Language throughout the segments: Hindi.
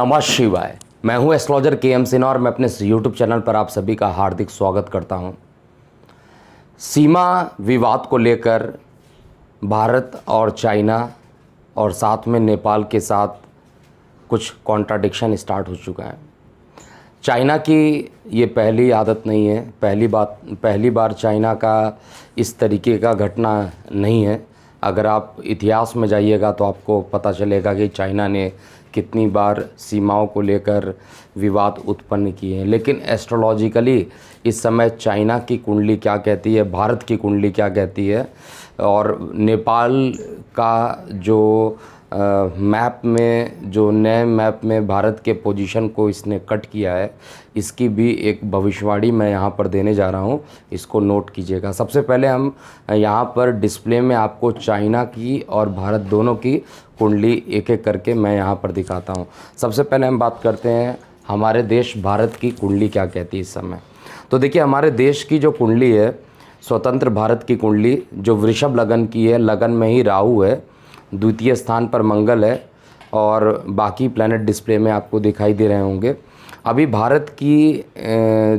नमः शिवाय। मैं हूं एस्ट्रोलॉजर के.एम. सिन्हा और मैं अपने यूट्यूब चैनल पर आप सभी का हार्दिक स्वागत करता हूं। सीमा विवाद को लेकर भारत और चाइना और साथ में नेपाल के साथ कुछ कॉन्ट्राडिक्शन स्टार्ट हो चुका है। चाइना की ये पहली आदत नहीं है, पहली बार चाइना का इस तरीके का घटना नहीं है। अगर आप इतिहास में जाइएगा तो आपको पता चलेगा कि चाइना ने कितनी बार सीमाओं को लेकर विवाद उत्पन्न किए हैं। लेकिन एस्ट्रोलॉजिकली इस समय चाइना की कुंडली क्या कहती है, भारत की कुंडली क्या कहती है, और नेपाल का जो मैप में, जो नए मैप में भारत के पोजीशन को इसने कट किया है, इसकी भी एक भविष्यवाणी मैं यहाँ पर देने जा रहा हूँ। इसको नोट कीजिएगा। सबसे पहले हम यहाँ पर डिस्प्ले में आपको चाइना की और भारत दोनों की कुंडली एक एक करके मैं यहाँ पर दिखाता हूँ। सबसे पहले हम बात करते हैं हमारे देश भारत की कुंडली क्या कहती है इस समय। तो देखिए, हमारे देश की जो कुंडली है, स्वतंत्र भारत की कुंडली, जो वृषभ लगन की है, लगन में ही राहु है, द्वितीय स्थान पर मंगल है और बाकी प्लैनेट डिस्प्ले में आपको दिखाई दे रहे होंगे। अभी भारत की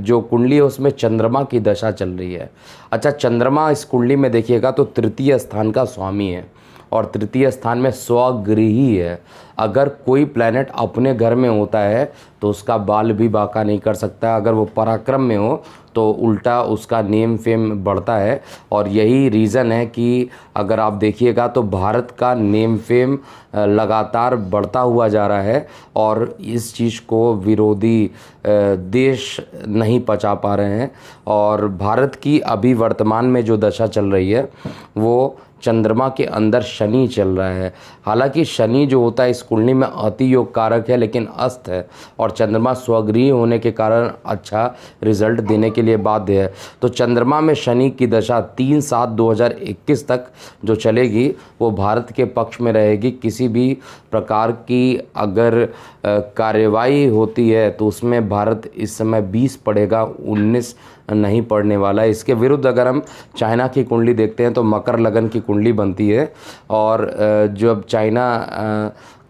जो कुंडली है उसमें चंद्रमा की दशा चल रही है। अच्छा, चंद्रमा इस कुंडली में देखिएगा तो तृतीय स्थान का स्वामी है और तृतीय स्थान में स्वगृही है। अगर कोई प्लैनेट अपने घर में होता है तो उसका बाल भी बाका नहीं कर सकता। अगर वो पराक्रम में हो तो उल्टा उसका नेम फेम बढ़ता है। और यही रीज़न है कि अगर आप देखिएगा तो भारत का नेम फेम लगातार बढ़ता हुआ जा रहा है और इस चीज़ को विरोधी देश नहीं पचा पा रहे हैं। और भारत की अभी वर्तमान में जो दशा चल रही है वो चंद्रमा के अंदर शनि चल रहा है। हालांकि शनि जो होता है इस कुंडली में अति योग कारक है, लेकिन अस्त है और चंद्रमा स्वगृही होने के कारण अच्छा रिजल्ट देने के लिए बाध्य है। तो चंद्रमा में शनि की दशा 3/7/2021 तक जो चलेगी वो भारत के पक्ष में रहेगी। किसी भी प्रकार की अगर कार्रवाई होती है तो उसमें भारत इस समय 20 पड़ेगा, 19 नहीं पड़ने वाला है। इसके विरुद्ध अगर हम चाइना की कुंडली देखते हैं तो मकर लगन की कुंडली बनती है और जब चाइना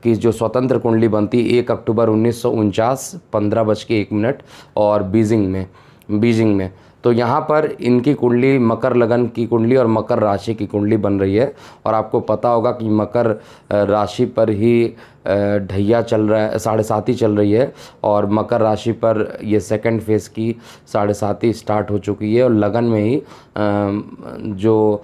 की जो स्वतंत्र कुंडली बनती है 1 अक्टूबर 1949 15:01 और बीजिंग में तो यहाँ पर इनकी कुंडली मकर लगन की कुंडली और मकर राशि की कुंडली बन रही है। और आपको पता होगा कि मकर राशि पर ही ढैया चल रहा है, 7.5 चल रही है और मकर राशि पर ये सेकंड फेज़ की 7.5 स्टार्ट हो चुकी है। और लगन में ही जो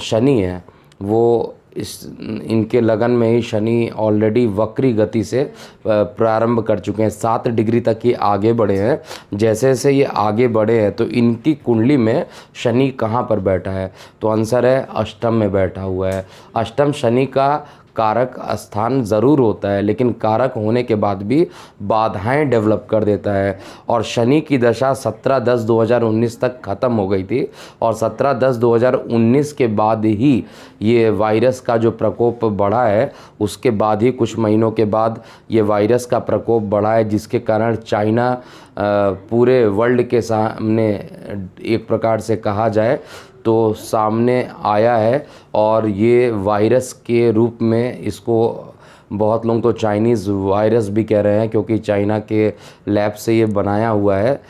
शनि है वो इनके लगन में ही शनि ऑलरेडी वक्री गति से प्रारंभ कर चुके हैं। 7 डिग्री तक ये आगे बढ़े हैं। जैसे जैसे ये आगे बढ़े हैं तो इनकी कुंडली में शनि कहाँ पर बैठा है, तो आंसर है अष्टम में बैठा हुआ है। अष्टम शनि का कारक स्थान ज़रूर होता है, लेकिन कारक होने के बाद भी बाधाएं डेवलप कर देता है। और शनि की दशा 17/10/2019 तक ख़त्म हो गई थी और 17/10/2019 के बाद ही ये वायरस का जो प्रकोप बढ़ा है, उसके बाद ही कुछ महीनों के बाद ये वायरस का प्रकोप बढ़ा है, जिसके कारण चाइना पूरे वर्ल्ड के सामने एक प्रकार से कहा जाए तो सामने आया है। और ये वायरस के रूप में इसको बहुत लोग तो चाइनीज़ वायरस भी कह रहे हैं, क्योंकि चाइना के लैब से ये बनाया हुआ है।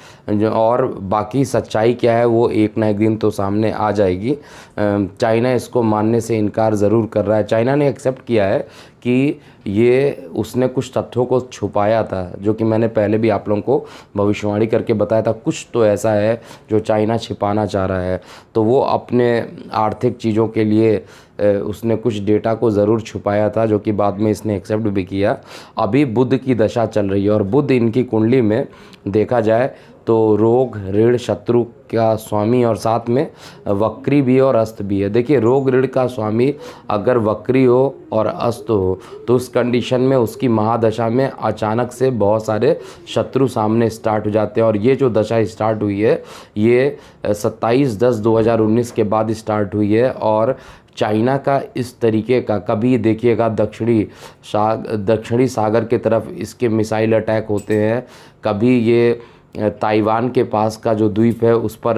और बाकी सच्चाई क्या है वो एक ना एक दिन तो सामने आ जाएगी। चाइना इसको मानने से इनकार ज़रूर कर रहा है। चाइना ने एक्सेप्ट किया है कि ये उसने कुछ तथ्यों को छुपाया था, जो कि मैंने पहले भी आप लोगों को भविष्यवाणी करके बताया था। कुछ तो ऐसा है जो चाइना छिपाना चाह रहा है, तो वो अपने आर्थिक चीज़ों के लिए उसने कुछ डेटा को ज़रूर छुपाया था, जो कि बाद में इसने एक्सेप्ट भी किया। अभी बुध की दशा चल रही है और बुध इनकी कुंडली में देखा जाए तो रोग ऋण शत्रु का स्वामी और साथ में वक्री भी और अस्त भी है। देखिए, रोग ऋण का स्वामी अगर वक्री हो और अस्त हो तो उस कंडीशन में उसकी महादशा में अचानक से बहुत सारे शत्रु सामने स्टार्ट हो जाते हैं। और ये जो दशा स्टार्ट हुई है ये 27/10/2019 के बाद स्टार्ट हुई है। और चाइना का इस तरीके का कभी देखिएगा दक्षिणी सागर के तरफ इसके मिसाइल अटैक होते हैं, कभी ये ताइवान के पास का जो द्वीप है उस पर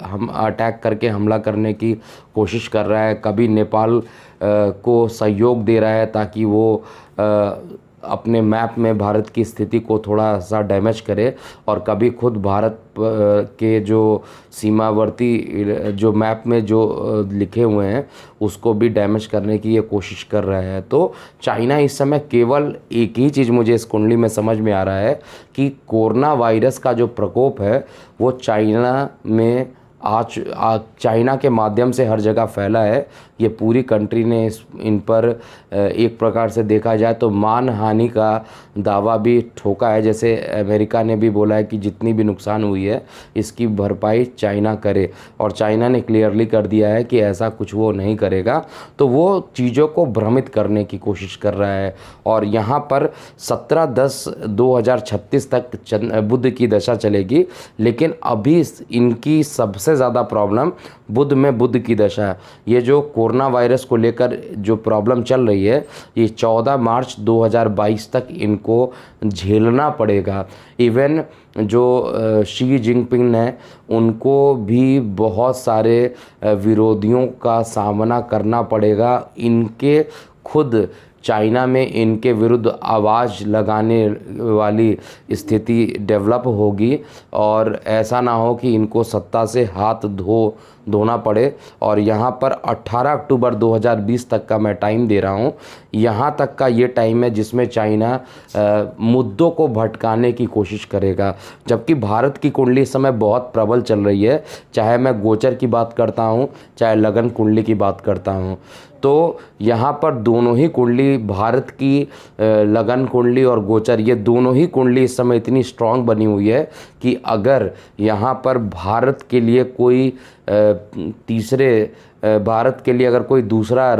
हम अटैक करके हमला करने की कोशिश कर रहा है, कभी नेपाल को सहयोग दे रहा है ताकि वो अपने मैप में भारत की स्थिति को थोड़ा सा डैमेज करे और कभी खुद भारत के जो सीमावर्ती जो मैप में जो लिखे हुए हैं उसको भी डैमेज करने की ये कोशिश कर रहा है। तो चाइना इस समय केवल एक ही चीज़ मुझे इस कुंडली में समझ में आ रहा है कि कोरोना वायरस का जो प्रकोप है वो चाइना में आज चाइना के माध्यम से हर जगह फैला है। ये पूरी कंट्री ने इन पर एक प्रकार से देखा जाए तो मान हानि का दावा भी ठोका है। जैसे अमेरिका ने भी बोला है कि जितनी भी नुकसान हुई है इसकी भरपाई चाइना करे, और चाइना ने क्लियरली कर दिया है कि ऐसा कुछ वो नहीं करेगा। तो वो चीज़ों को भ्रमित करने की कोशिश कर रहा है। और यहाँ पर 17/10/2036 तक बुध की दशा चलेगी, लेकिन अभी इनकी सबसे ज़्यादा प्रॉब्लम बुध में बुध की दशा है। ये जो कोरोना वायरस को लेकर जो प्रॉब्लम चल रही है ये 14 मार्च 2022 तक इनको झेलना पड़ेगा। इवन जो शी जिनपिंग है उनको भी बहुत सारे विरोधियों का सामना करना पड़ेगा। इनके खुद चाइना में इनके विरुद्ध आवाज़ लगाने वाली स्थिति डेवलप होगी, और ऐसा ना हो कि इनको सत्ता से हाथ धोना पड़े। और यहाँ पर 18 अक्टूबर 2020 तक का मैं टाइम दे रहा हूँ। यहाँ तक का ये टाइम है जिसमें चाइना मुद्दों को भटकाने की कोशिश करेगा। जबकि भारत की कुंडली इस समय बहुत प्रबल चल रही है, चाहे मैं गोचर की बात करता हूँ चाहे लगन कुंडली की बात करता हूँ। तो यहाँ पर दोनों ही कुंडली, भारत की लगन कुंडली और गोचर, ये दोनों ही कुंडली इस समय इतनी स्ट्रांग बनी हुई है कि अगर यहाँ पर भारत के लिए कोई भारत के लिए अगर कोई दूसरा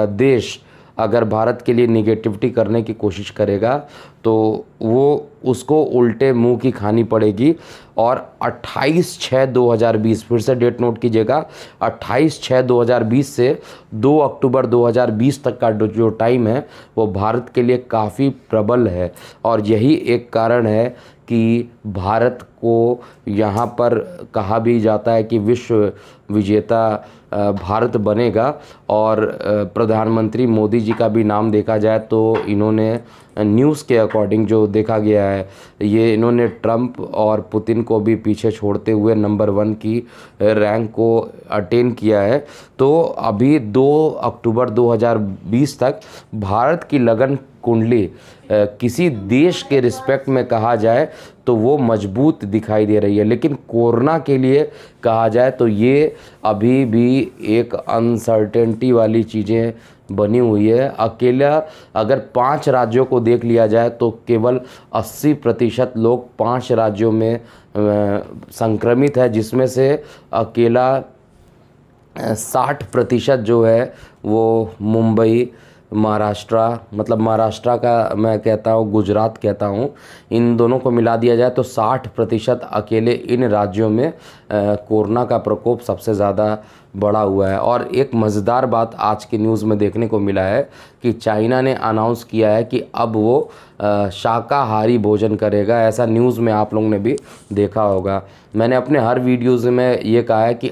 देश अगर भारत के लिए निगेटिविटी करने की कोशिश करेगा तो वो उसको उल्टे मुंह की खानी पड़ेगी। और 28/6/2020, फिर से डेट नोट कीजिएगा, 28/6/2020 से 2 अक्टूबर 2020 तक का जो टाइम है वो भारत के लिए काफ़ी प्रबल है। और यही एक कारण है कि भारत को यहाँ पर कहा भी जाता है कि विश्व विजेता भारत बनेगा। और प्रधानमंत्री मोदी जी का भी नाम देखा जाए तो इन्होंने न्यूज़ के अकॉर्डिंग जो देखा गया है ये इन्होंने ट्रंप और पुतिन को भी पीछे छोड़ते हुए नंबर 1 की रैंक को अटेन किया है। तो अभी 2 अक्टूबर 2020 तक भारत की लगन कुंडली किसी देश के रिस्पेक्ट में कहा जाए तो वो मजबूत दिखाई दे रही है, लेकिन कोरोना के लिए कहा जाए तो ये अभी भी एक अनसर्टेनिटी वाली चीज़ें बनी हुई है। अकेला अगर 5 राज्यों को देख लिया जाए तो केवल 80% लोग 5 राज्यों में संक्रमित है, जिसमें से अकेला 60% जो है वो मुंबई, महाराष्ट्र, मतलब महाराष्ट्र का मैं कहता हूँ, गुजरात कहता हूँ, इन दोनों को मिला दिया जाए तो 60% अकेले इन राज्यों में कोरोना का प्रकोप सबसे ज़्यादा बढ़ा हुआ है। और एक मज़ेदार बात आज की न्यूज़ में देखने को मिला है कि चाइना ने अनाउंस किया है कि अब वो शाकाहारी भोजन करेगा। ऐसा न्यूज़ में आप लोगों ने भी देखा होगा। मैंने अपने हर वीडियोज़ में ये कहा है कि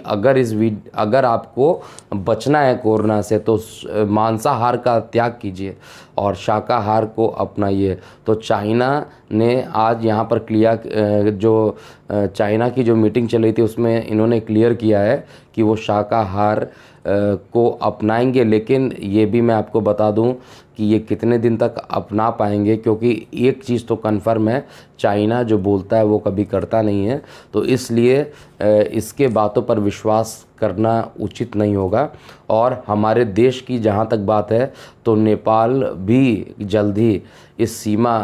अगर आपको बचना है कोरोना से तो मांसाहार का त्याग कीजिए और शाकाहार को अपनाइए। तो चाइना ने आज यहाँ पर चाइना की जो मीटिंग चल रही थी उसमें इन्होंने क्लियर किया है कि वो शाकाहार को अपनाएंगे। लेकिन ये भी मैं आपको बता दूं कि ये कितने दिन तक अपना पाएंगे, क्योंकि एक चीज़ तो कन्फर्म है, चाइना जो बोलता है वो कभी करता नहीं है। तो इसलिए इसके बातों पर विश्वास करना उचित नहीं होगा। और हमारे देश की जहाँ तक बात है तो नेपाल भी जल्द ही इस सीमा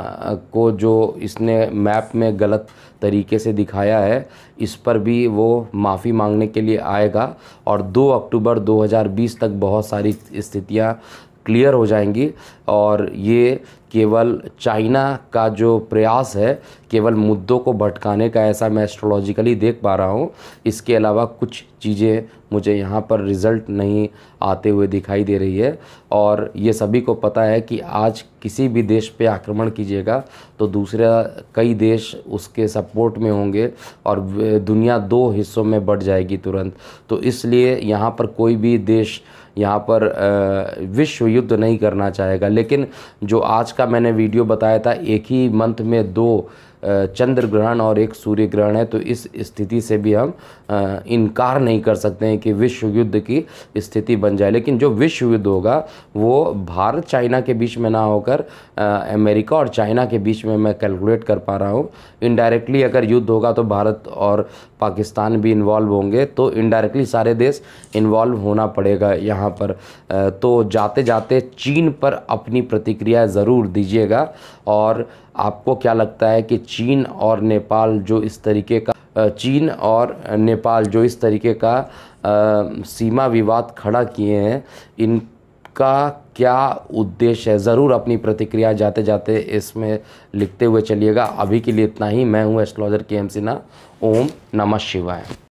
को जो इसने मैप में गलत तरीके से दिखाया है इस पर भी वो माफ़ी मांगने के लिए आएगा। और 2 अक्टूबर 2020 तक बहुत सारी स्थितियाँ क्लियर हो जाएंगी। और ये केवल चाइना का जो प्रयास है केवल मुद्दों को भटकाने का, ऐसा मैं एस्ट्रोलॉजिकली देख पा रहा हूँ। इसके अलावा कुछ चीज़ें मुझे यहाँ पर रिज़ल्ट नहीं आते हुए दिखाई दे रही है। और ये सभी को पता है कि आज किसी भी देश पे आक्रमण कीजिएगा तो दूसरा कई देश उसके सपोर्ट में होंगे और दुनिया 2 हिस्सों में बढ़ जाएगी तुरंत। तो इसलिए यहाँ पर कोई भी देश यहाँ पर विश्व युद्ध नहीं करना चाहेगा। लेकिन जो आज का मैंने वीडियो बताया था, एक ही मंथ में 2 चंद्र ग्रहण और 1 सूर्य ग्रहण है, तो इस स्थिति से भी हम इनकार नहीं कर सकते हैं कि विश्व युद्ध की स्थिति बन जाए। लेकिन जो विश्व युद्ध होगा वो भारत चाइना के बीच में ना होकर अमेरिका और चाइना के बीच में मैं कैलकुलेट कर पा रहा हूँ। इनडायरेक्टली अगर युद्ध होगा तो भारत और पाकिस्तान भी इन्वॉल्व होंगे, तो इनडायरेक्टली सारे देश इन्वॉल्व होना पड़ेगा यहाँ पर। तो जाते जाते चीन पर अपनी प्रतिक्रिया ज़रूर दीजिएगा। और आपको क्या लगता है कि चीन और नेपाल जो इस तरीके का सीमा विवाद खड़ा किए हैं, इनका क्या उद्देश्य है? ज़रूर अपनी प्रतिक्रिया जाते जाते इसमें लिखते हुए चलिएगा। अभी के लिए इतना ही। मैं हूँ एस्ट्रोलॉजर KM सिन्हा। ओम नमः शिवाय।